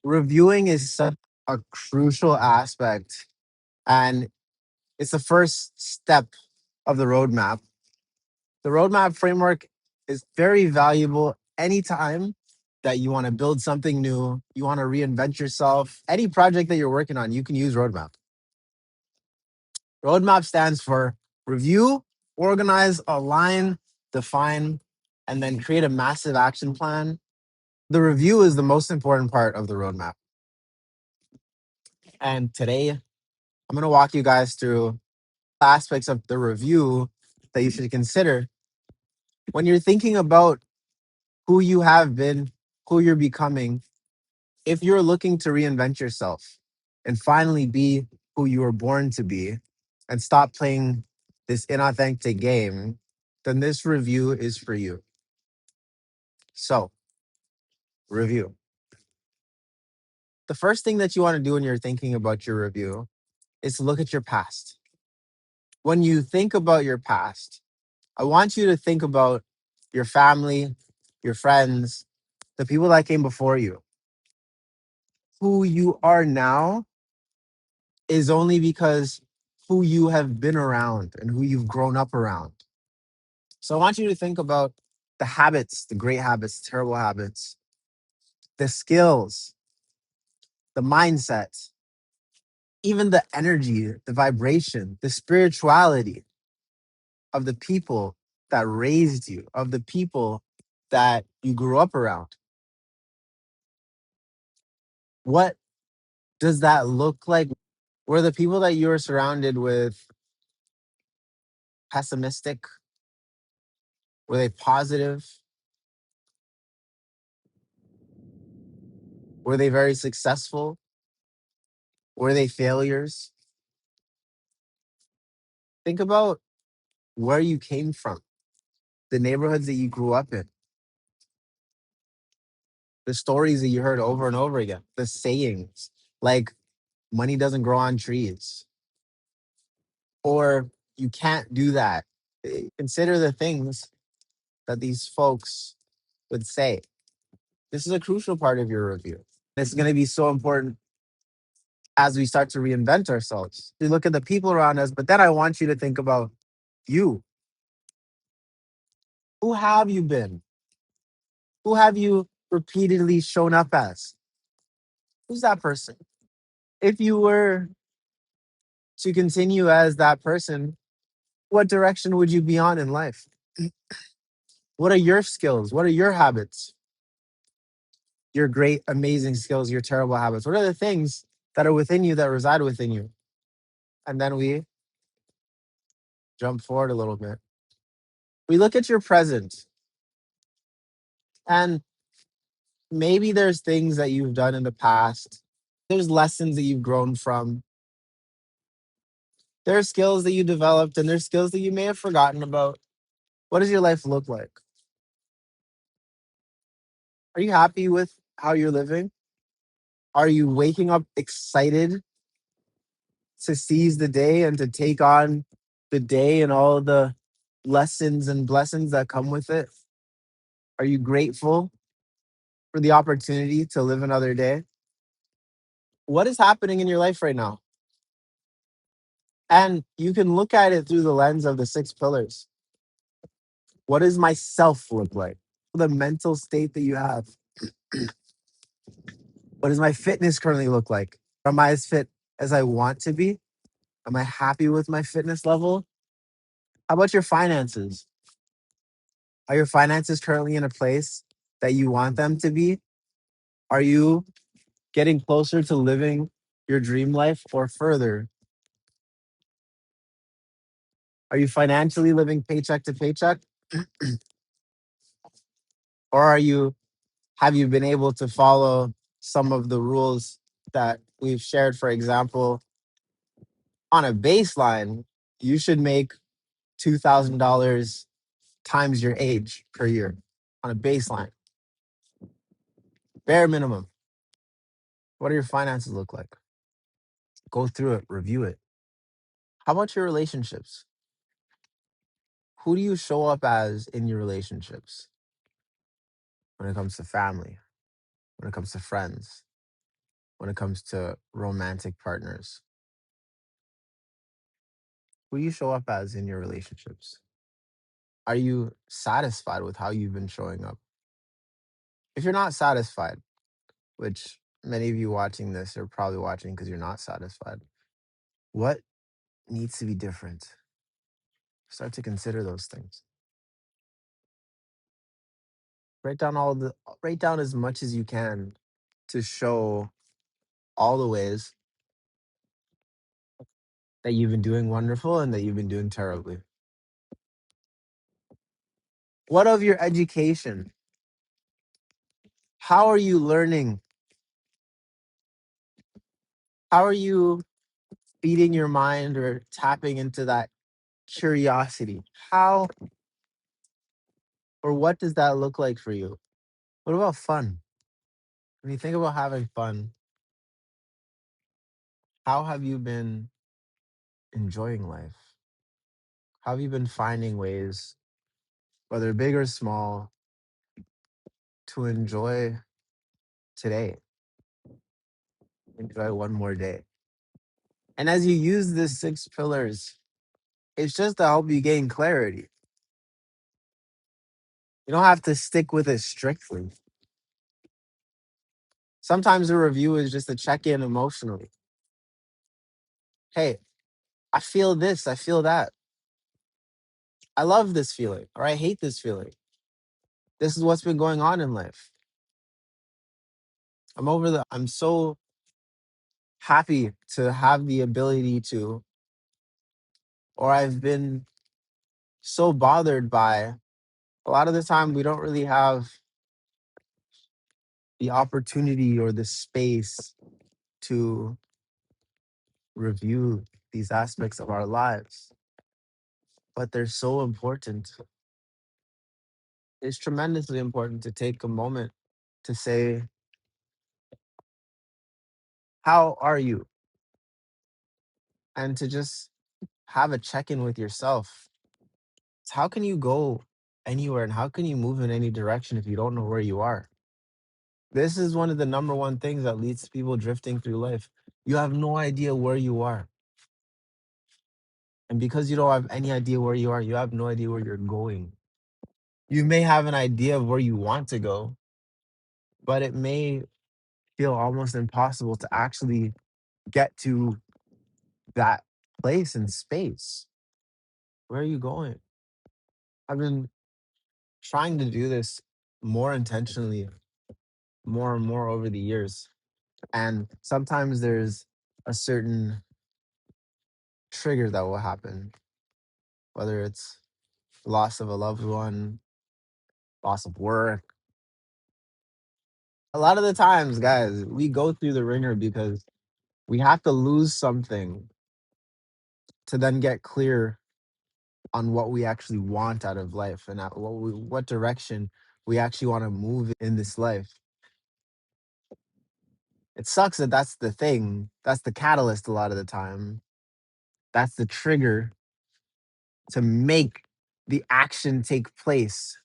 Reviewing is such a crucial aspect, and it's the first step of the roadmap. The roadmap framework is very valuable anytime that you want to build something new, you want to reinvent yourself. Any project that you're working on, you can use roadmap. Roadmap stands for review, organize, align, define, and then create a massive action plan. The review is the most important part of the roadmap. And today, I'm going to walk you guys through aspects of the review that you should consider when you're thinking about who you have been, who you're becoming, if you're looking to reinvent yourself and finally be who you were born to be and stop playing this inauthentic game, then this review is for you. So, review. The first thing that you want to do when you're thinking about your review is to look at your past. When you think about your past, I want you to think about your family, your friends, the people that came before you. Who you are now is only because who you have been around and who you've grown up around. So I want you to think about the habits, the great habits, terrible habits, the skills, the mindset, even the energy, the vibration, the spirituality of the people that raised you, of the people that you grew up around. What does that look like? Were the people that you were surrounded with pessimistic? Were they positive? Were they very successful? Were they failures? Think about where you came from, the neighborhoods that you grew up in, the stories that you heard over and over again, the sayings like money doesn't grow on trees or you can't do that. Consider the things that these folks would say. This is a crucial part of your review. It's going to be so important as we start to reinvent ourselves. We look at the people around us, but then I want you to think about you. Who have you been? Who have you repeatedly shown up as? Who's that person? If you were to continue as that person, what direction would you be on in life? What are your skills? What are your habits? Your great, amazing skills, your terrible habits? What are the things that are within you that reside within you? And then we jump forward a little bit. We look at your present, and maybe there's things that you've done in the past. There's lessons that you've grown from. There are skills that you developed, and there's skills that you may have forgotten about. What does your life look like? Are you happy with how you're living? Are you waking up excited to seize the day and to take on the day and all the lessons and blessings that come with it? Are you grateful for the opportunity to live another day? What is happening in your life right now? And you can look at it through the lens of the six pillars. What does myself look like? The mental state that you have. What does my fitness currently look like? Am I as fit as I want to be? Am I happy with my fitness level? How about your finances? Are your finances currently in a place that you want them to be? Are you getting closer to living your dream life or further? Are you financially living paycheck to paycheck? Or have you been able to follow some of the rules that we've shared? For example, on a baseline, you should make $2,000 times your age per year on a baseline, bare minimum. What do your finances look like? Go through it, review it. How about your relationships? Who do you show up as in your relationships when it comes to family, when it comes to friends? when it comes to romantic partners? Who you show up as in your relationships? Are you satisfied with how you've been showing up? If you're not satisfied, which many of you watching this are probably watching because you're not satisfied, what needs to be different? Start to consider those things. Write down write down as much as you can to show all the ways that you've been doing wonderful and that you've been doing terribly. What of your education? How are you learning? How are you feeding your mind or tapping into that curiosity? How or what does that look like for you? What about fun? When you think about having fun, how have you been enjoying life? How have you been finding ways, whether big or small, to enjoy today? Enjoy one more day. And as you use the 6 pillars, it's just to help you gain clarity. You don't have to stick with it strictly. Sometimes a review is just a check in emotionally. Hey, I feel this, I feel that. I love this feeling, or I hate this feeling. This is what's been going on in life. I'm so happy to have the ability to, or I've been so bothered by. A lot of the time, we don't really have the opportunity or the space to review these aspects of our lives, but they're so important. It's tremendously important to take a moment to say, how are you? And to just have a check in with yourself. How can you go anywhere and how can you move in any direction if you don't know where you are? This is one of the number one things that leads to people drifting through life. You have no idea where you are. And because you don't have any idea where you are, you have no idea where you're going. You may have an idea of where you want to go, but it may feel almost impossible to actually get to that place in space. Where are you going? I've been trying to do this more intentionally, more and more over the years. And sometimes there's a certain trigger that will happen, whether it's loss of a loved one, loss of work. A lot of the times, guys, we go through the ringer because we have to lose something to then get clear on what we actually want out of life and what direction we actually want to move in this life. It sucks that that's the thing. That's the catalyst a lot of the time. That's the trigger to make the action take place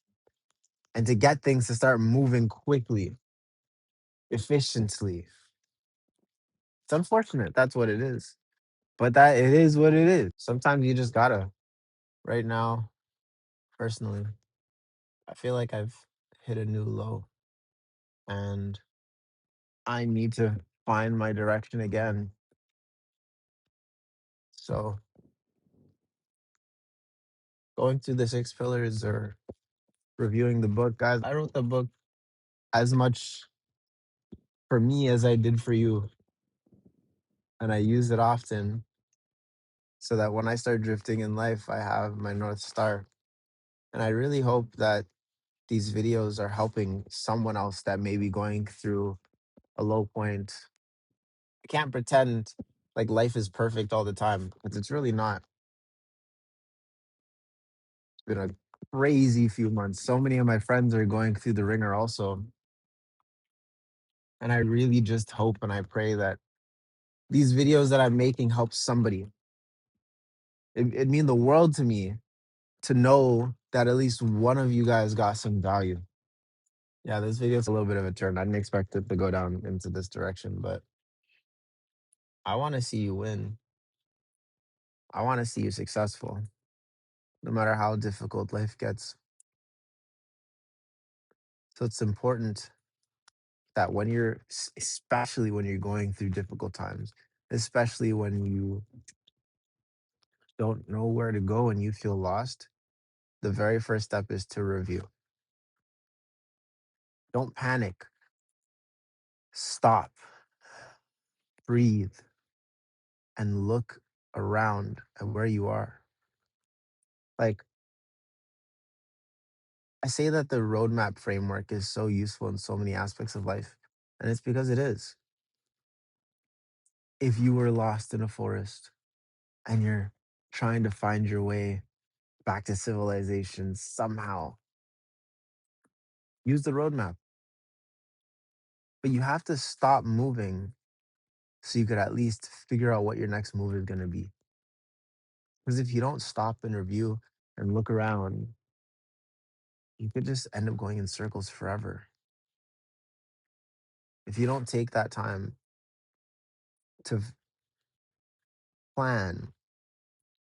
and to get things to start moving quickly, efficiently. It's unfortunate. That's what it is. But that it is what it is. Sometimes you just gotta. Right now, personally, I feel like I've hit a new low and I need to find my direction again. So going through the 6 pillars or reviewing the book, guys, I wrote the book as much for me as I did for you. And I use it often so that when I start drifting in life, I have my North Star. And I really hope that these videos are helping someone else that may be going through a low point. I can't pretend like life is perfect all the time because it's really not. It's been a crazy few months. So many of my friends are going through the ringer also. And I really just hope and I pray that these videos that I'm making help somebody. It mean the world to me to know that at least one of you guys got some value. Yeah, this video is a little bit of a turn. I didn't expect it to go down into this direction, but I want to see you win. I want to see you successful, no matter how difficult life gets. So it's important that when especially when you're going through difficult times, especially when you don't know where to go and you feel lost, the very first step is to review. Don't panic. Stop, breathe, and look around at where you are. Like, I say that the roadmap framework is so useful in so many aspects of life, and it's because it is. If you were lost in a forest and you're trying to find your way back to civilization somehow, use the roadmap. But you have to stop moving so you could at least figure out what your next move is going to be. Because if you don't stop and review and look around, you could just end up going in circles forever. If you don't take that time to plan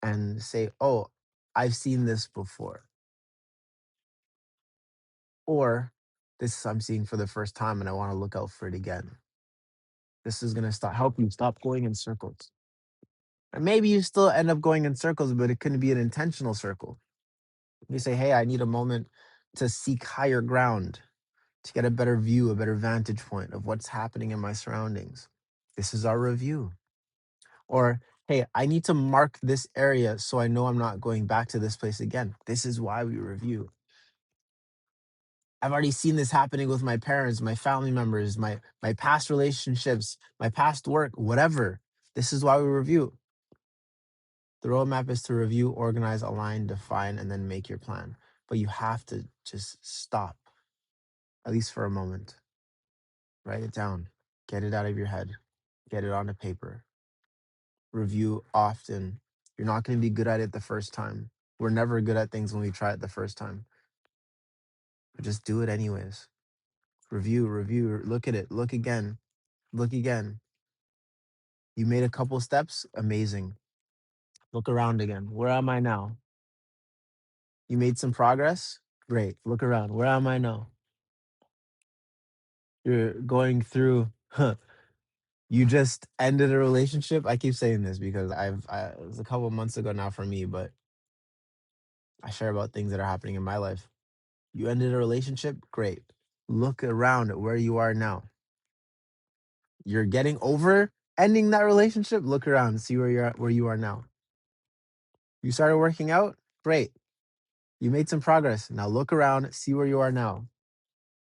and say, oh, I've seen this before, or this I'm seeing for the first time and I want to look out for it again. This is going to help you stop going in circles. And maybe you still end up going in circles, but it couldn't be an intentional circle. You say, hey, I need a moment to seek higher ground, to get a better view, a better vantage point of what's happening in my surroundings. This is our review. Or, hey, I need to mark this area so I know I'm not going back to this place again. This is why we review. I've already seen this happening with my parents, my family members, my past relationships, my past work, whatever. This is why we review. The roadmap is to review, organize, align, define, and then make your plan. But you have to just stop, at least for a moment. Write it down, get it out of your head, get it onto paper. Review often. You're not going to be good at it the first time. We're never good at things when we try it the first time. But just do it anyways. Review, look at it, look again, look again. You made a couple steps, amazing. Look around again. Where am I now? You made some progress, great. Look around. Where am I now? You're going through, you just ended a relationship. I keep saying this because it was a couple months ago now for me, but I share about things that are happening in my life. You ended a relationship, great. Look around at where you are now. You're getting over ending that relationship. Look around, see where you are now. You started working out, great. You made some progress. Now look around, see where you are now.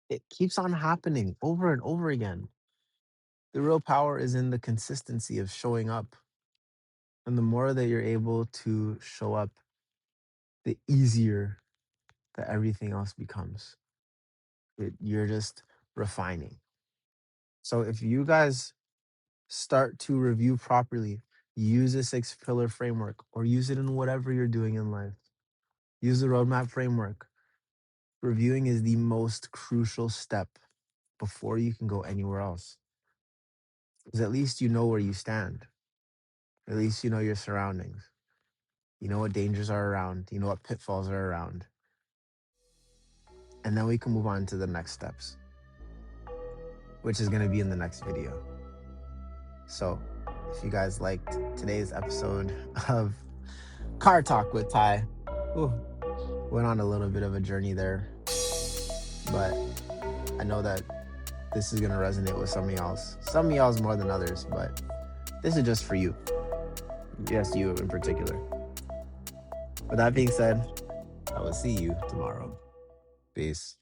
It keeps on happening over and over again. The real power is in the consistency of showing up. And the more that you're able to show up, the easier that everything else becomes. You're just refining. So if you guys start to review properly, use a 6-pillar framework or use it in whatever you're doing in life. Use the roadmap framework. Reviewing is the most crucial step before you can go anywhere else. Because at least you know where you stand. At least you know your surroundings. You know what dangers are around. You know what pitfalls are around. And then we can move on to the next steps, which is going to be in the next video. So if you guys liked today's episode of Car Talk with Ty, went on a little bit of a journey there, but I know that this is going to resonate with some of y'all's more than others, but this is just for you. Yes, you in particular. With that being said, I will see you tomorrow. Peace.